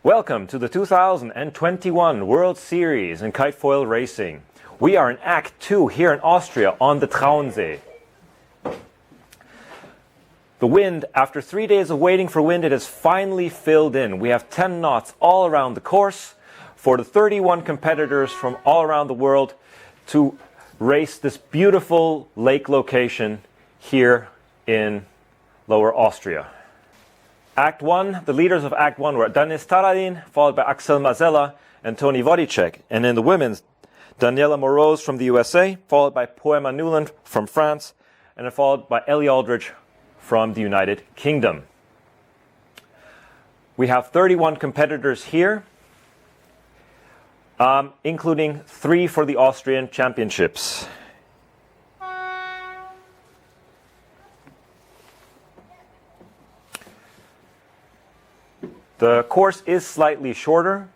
Welcome to the 2021 World Series in KiteFoil racing. We are in Act 2 here in Austria on the Traunsee. The wind, after 3 days of waiting for wind, it has finally filled in. We have 10 knots all around the course for the 31 competitors from all around the world to race this beautiful lake location here in Lower Austria. Act 1, the leaders of Act 1 were Danis Taradin, followed by Axel Mazella and Tony Vodicek. And in the women's, Daniela Moroz from the USA, followed by Poema Newland from France, and then followed by Ellie Aldridge from the United Kingdom. We have 31 competitors here, including 3 for the Austrian Championships. The course is slightly shorter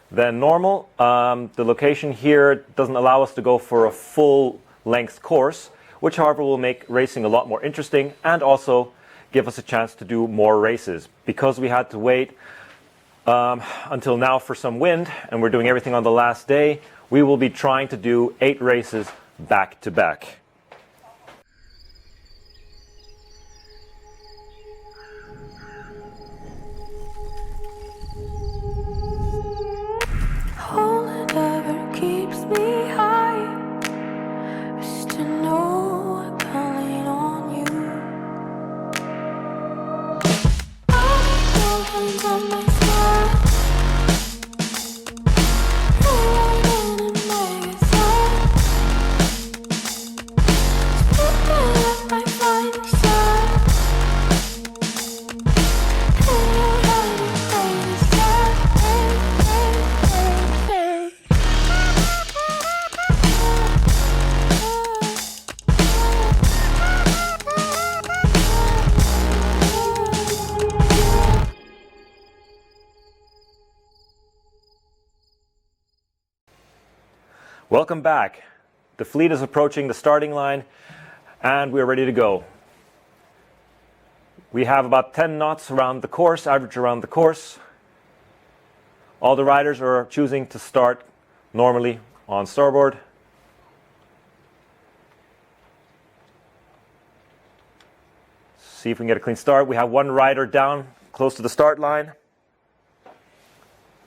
than normal. The location here doesn't allow us to go for a full-length course, which, however, will make racing a lot more interesting and also give us a chance to do more races. Because we had to wait until now for some wind, and we're doing everything on the last day, we will be trying to do 8 races back to back. Welcome back. The fleet is approaching the starting line and we're ready to go. We have about 10 knots around the course, average around the course. All the riders are choosing to start normally on starboard. See if we can get a clean start. We have one rider down close to the start line,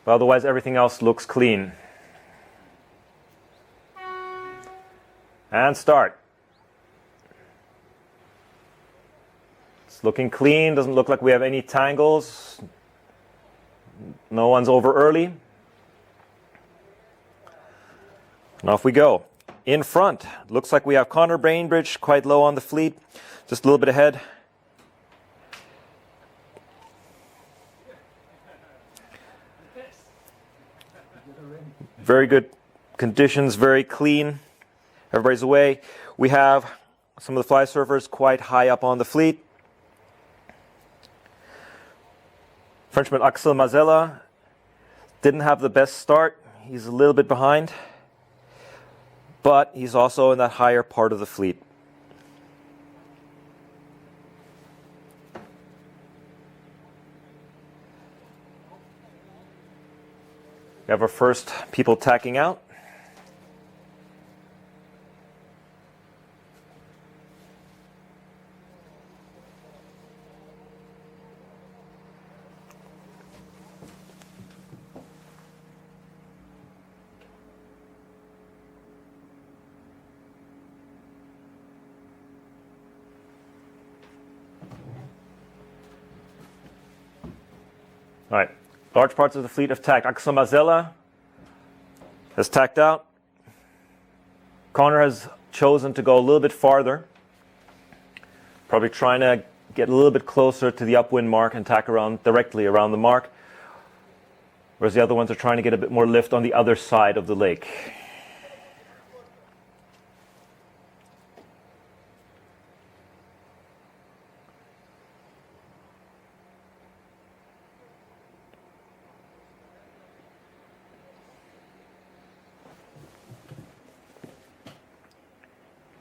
but otherwise everything else looks clean. And start. It's looking clean, doesn't look like we have any tangles. No one's over early. And off we go. In front, looks like we have Connor Bainbridge quite low on the fleet, just a little bit ahead. Very good conditions, very clean. Everybody's away. We have some of the fly surfers quite high up on the fleet. Frenchman Axel Mazella didn't have the best start. He's a little bit behind, but he's also in that higher part of the fleet. We have our first people tacking out. All right, large parts of the fleet have tacked. Axel Mazella has tacked out. Connor has chosen to go a little bit farther, probably trying to get a little bit closer to the upwind mark and tack around directly around the mark, whereas the other ones are trying to get a bit more lift on the other side of the lake.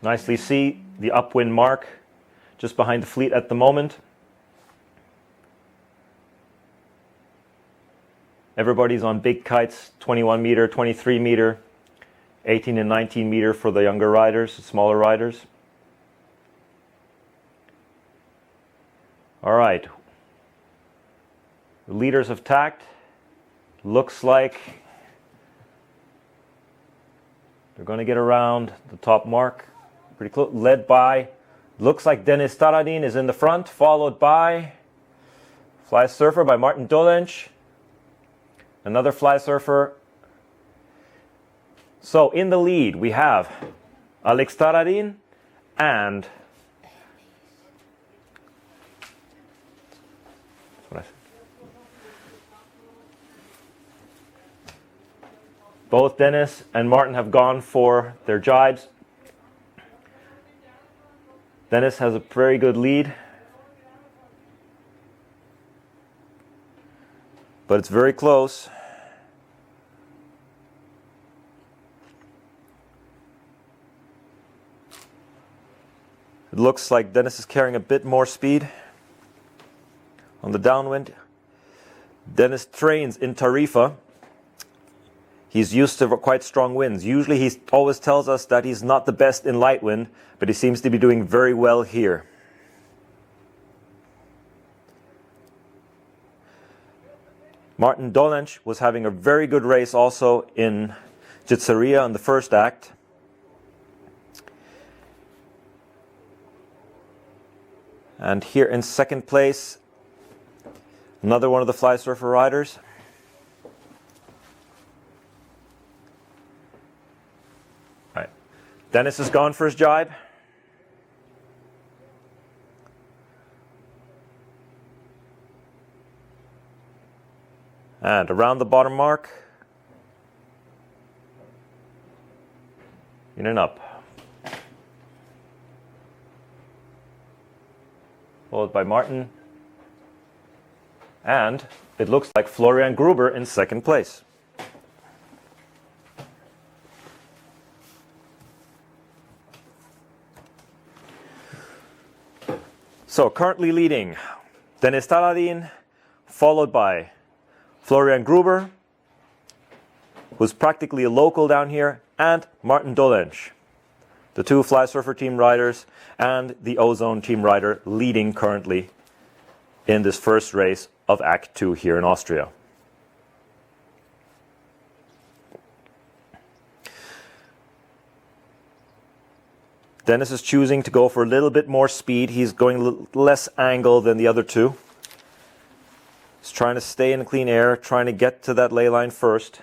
Nicely see the upwind mark just behind the fleet at the moment. Everybody's on big kites, 21 meter, 23 meter, 18 and 19 meter for the younger riders, smaller riders. All right. The leaders have tacked. Looks like they're going to get around the top mark. Pretty close. Led by, looks like Deniz Taradin is in the front, followed by Fly Surfer by Martin Dolenc. Another Fly Surfer. So in the lead we have Alex Taradin and both Dennis and Martin have gone for their jibes. Dennis has a very good lead, but it's very close. It looks like Dennis is carrying a bit more speed on the downwind. Dennis trains in Tarifa. He's used to quite strong winds. Usually he always tells us that he's not the best in light wind, but he seems to be doing very well here. Martin Dolenc was having a very good race also in Jitsaria in the first act. And here in second place, another one of the Fly Surfer riders. All right. Dennis has gone for his jibe. And around the bottom mark, in and up. Followed by Martin. And it looks like Florian Gruber in second place. So currently leading Deniz Taradin, followed by Florian Gruber, who's practically a local down here, and Martin Dolenc, the two Fly Surfer team riders and the Ozone team rider leading currently in this first race of Act 2 here in Austria. Dennis is choosing to go for a little bit more speed. He's going less angle than the other two. He's trying to stay in clean air, trying to get to that ley line first.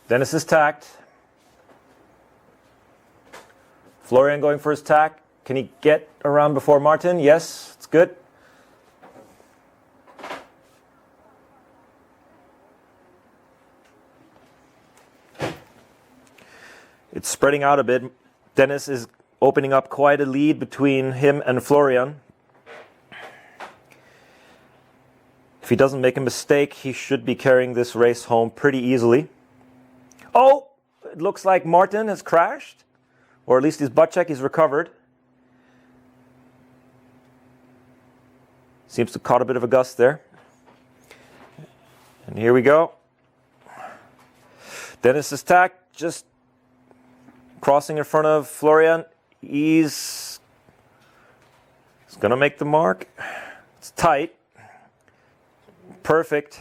Dennis is tacked. Florian going for his tack. Can he get around before Martin? Yes, it's good. It's spreading out a bit. Dennis is opening up quite a lead between him and Florian. If he doesn't make a mistake, he should be carrying this race home pretty easily. Oh, it looks like Martin has crashed, or at least his butt check is recovered. Seems to have caught a bit of a gust there. And here we go. Dennis is tacked, just crossing in front of Florian. He's going to make the mark. It's tight. Perfect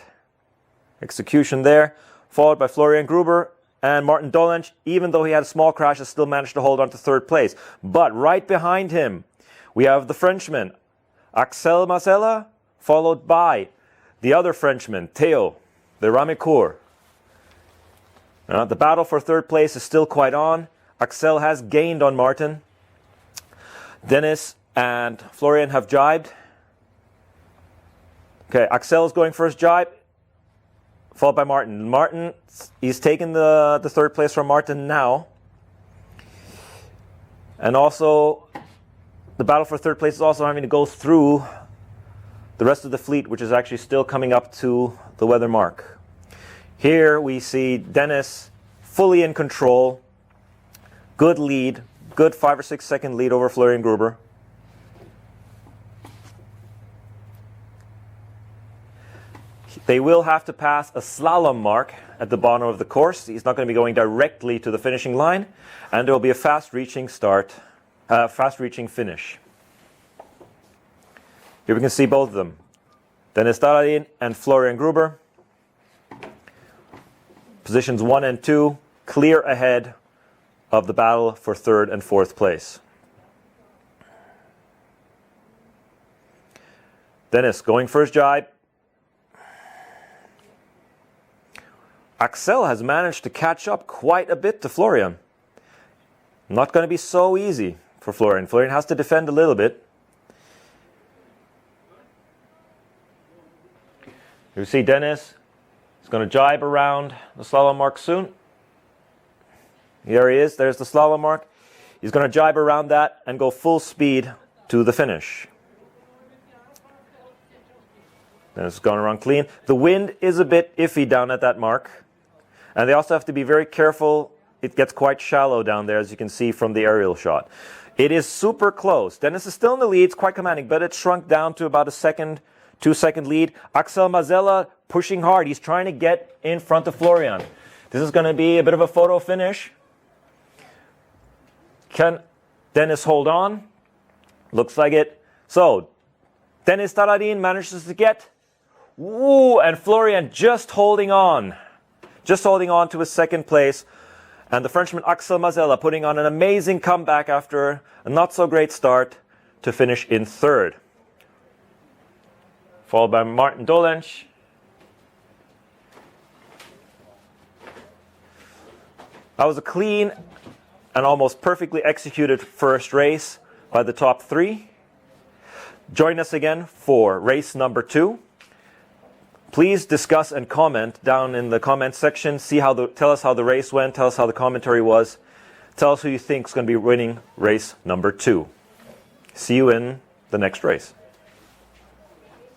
execution there. Followed by Florian Gruber. And Martin Dolenc, even though he had a small crash, has still managed to hold on to third place. But right behind him, we have the Frenchman, Axel Mazella, followed by the other Frenchman, Theo de Ramicourt. The battle for third place is still quite on. Axel has gained on Martin. Dennis and Florian have jibed. Okay, Axel is going for his jibe, followed by Martin. Martin, he's taken the third place from Martin now. And also the battle for third place is also having to go through the rest of the fleet, which is actually still coming up to the weather mark. Here we see Dennis fully in control. Good lead. Good 5 or 6 second lead over Florian Gruber. They will have to pass a slalom mark at the bottom of the course. He's not going to be going directly to the finishing line. And there will be a fast-reaching finish. Here we can see both of them. Dennis Daradin and Florian Gruber. Positions 1 and 2, clear ahead of the battle for third and fourth place. Dennis going for his jibe. Axel has managed to catch up quite a bit to Florian. Not going to be so easy for Florian. Florian has to defend a little bit. You see Dennis is going to jibe around the slalom mark soon. Here he is. There's the slalom mark. He's going to jibe around that and go full speed to the finish. Dennis is going around clean. The wind is a bit iffy down at that mark. And they also have to be very careful. It gets quite shallow down there, as you can see from the aerial shot. It is super close. Dennis is still in the lead. It's quite commanding, but it's shrunk down to about a 2-second lead. Axel Mazella pushing hard. He's trying to get in front of Florian. This is going to be a bit of a photo finish. Can Dennis hold on? Looks like it. So, Dennis Daradin manages to get. Woo! And Florian just holding on. Just holding on to his second place. And the Frenchman Axel Mazella putting on an amazing comeback after a not-so-great start to finish in third. Followed by Martin Dolenz. That was a clean and almost perfectly executed first race by the top three. Join us again for race number 2. Please discuss and comment down in the comment section. Tell us how the race went. Tell us how the commentary was. Tell us who you think is going to be winning race number 2. See you in the next race.